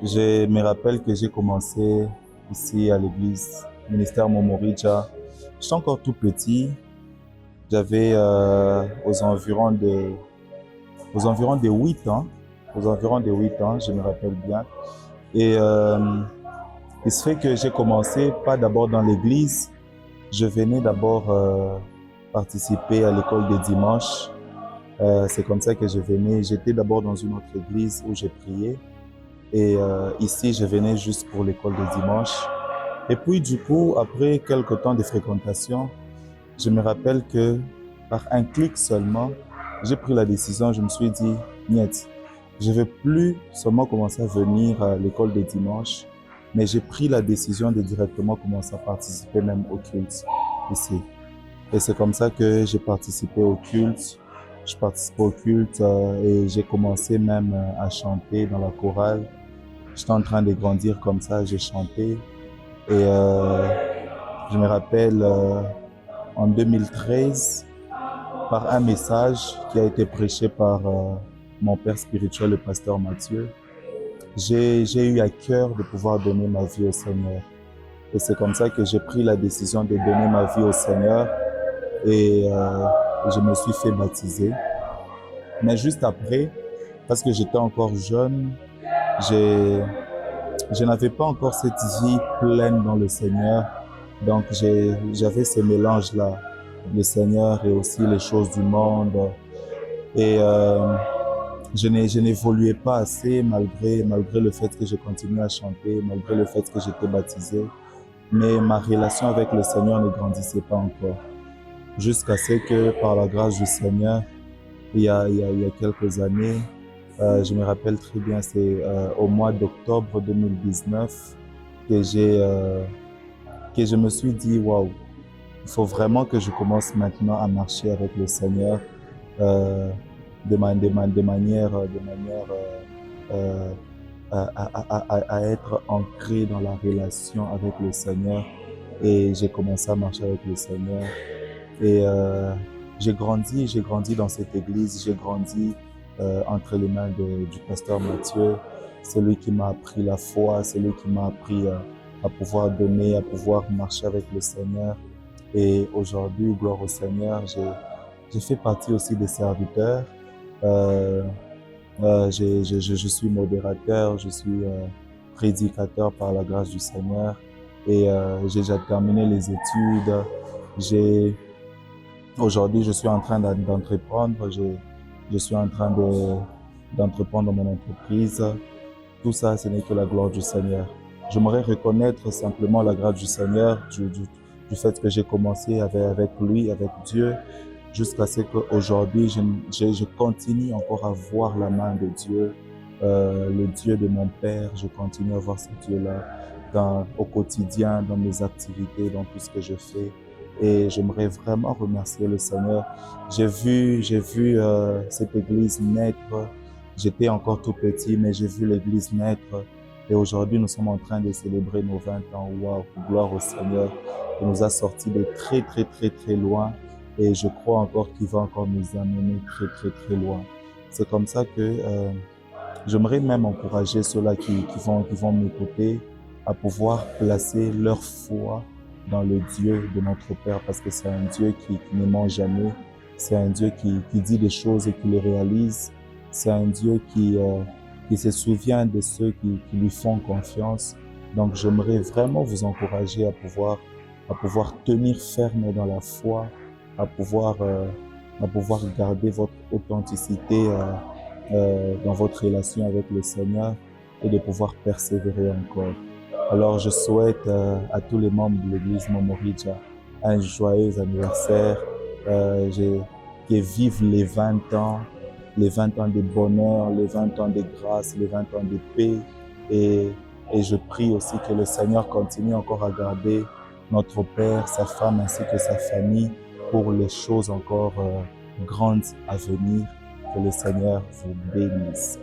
Je me rappelle que j'ai commencé ici à l'église, ministère Momorija. J'étais encore tout petit. J'avais aux environs de 8 ans. Aux environs de 8 ans, je me rappelle bien. Et il se fait que j'ai commencé pas d'abord dans l'église. Je venais d'abord participer à l'école des dimanches. C'est comme ça que je venais. J'étais d'abord dans une autre église où j'ai prié. Et ici, je venais juste pour l'école des dimanches. Et puis, du coup, après quelques temps de fréquentation, je me rappelle que par un clic seulement, j'ai pris la décision, je me suis dit, niet, je ne vais plus seulement commencer à venir à l'école des dimanches, mais j'ai pris la décision de directement commencer à participer même au culte ici. Et c'est comme ça que j'ai participé au culte. Je participe au culte et j'ai commencé même à chanter dans la chorale. J'étais en train de grandir comme ça, j'ai chanté. Et je me rappelle en 2013, par un message qui a été prêché par mon père spirituel, le pasteur Mathieu, j'ai eu à cœur de pouvoir donner ma vie au Seigneur. Et c'est comme ça que j'ai pris la décision de donner ma vie au Seigneur et je me suis fait baptiser. Mais juste après, parce que j'étais encore jeune, j'ai je n'avais pas encore cette vie pleine dans le Seigneur. Donc j'avais ce mélange-là, le Seigneur et aussi les choses du monde. Et je n'évoluais pas assez malgré le fait que je continuais à chanter, malgré le fait que j'étais baptisé. Mais ma relation avec le Seigneur ne grandissait pas encore. Jusqu'à ce que, par la grâce du Seigneur, il y a quelques années, je me rappelle très bien, c'est au mois d'octobre 2019 que que je me suis dit, waouh, il faut vraiment que je commence maintenant à marcher avec le Seigneur euh, de manière euh, à être ancré dans la relation avec le Seigneur. Et j'ai commencé à marcher avec le Seigneur. Et j'ai grandi dans cette église, j'ai grandi entre les mains du pasteur Mathieu. C'est lui qui m'a appris la foi, c'est lui qui m'a appris à pouvoir donner, à pouvoir marcher avec le Seigneur. Et aujourd'hui, gloire au Seigneur, j'ai fait partie aussi des serviteurs. Euh, je suis modérateur, je suis prédicateur par la grâce du Seigneur. Et j'ai déjà terminé les études. J'ai Aujourd'hui, je suis en train d'entreprendre, je suis en train d'entreprendre mon entreprise. Tout ça, ce n'est que la gloire du Seigneur. J'aimerais reconnaître simplement la grâce du Seigneur, du fait que j'ai commencé avec lui, avec Dieu, jusqu'à ce qu'aujourd'hui, je continue encore à voir la main de Dieu, le Dieu de mon Père. Je continue à voir ce Dieu-là au quotidien, dans mes activités, dans tout ce que je fais. Et j'aimerais vraiment remercier le Seigneur. J'ai vu cette église naître. J'étais encore tout petit, mais j'ai vu l'église naître. Et aujourd'hui, nous sommes en train de célébrer nos 20 ans. Waouh, gloire au Seigneur. Il nous a sortis de très, très, très, très loin. Et je crois encore qu'il va encore nous amener très, très, très loin. C'est comme ça que j'aimerais même encourager ceux-là qui vont m'écouter à pouvoir placer leur foi dans le Dieu de notre Père, parce que c'est un Dieu qui ne ment jamais. C'est un Dieu qui dit des choses et qui les réalise. C'est un Dieu qui se souvient de ceux qui lui font confiance. Donc j'aimerais vraiment vous encourager à pouvoir tenir ferme dans la foi, à pouvoir garder votre authenticité dans votre relation avec le Seigneur et de pouvoir persévérer encore. Alors je souhaite à tous les membres de l'église Momorija un joyeux anniversaire, qu'ils vivent les 20 ans de bonheur, les 20 ans de grâce, les 20 ans de paix. Et, et je prie aussi que le Seigneur continue encore à garder notre Père, sa femme ainsi que sa famille pour les choses encore grandes à venir. Que le Seigneur vous bénisse.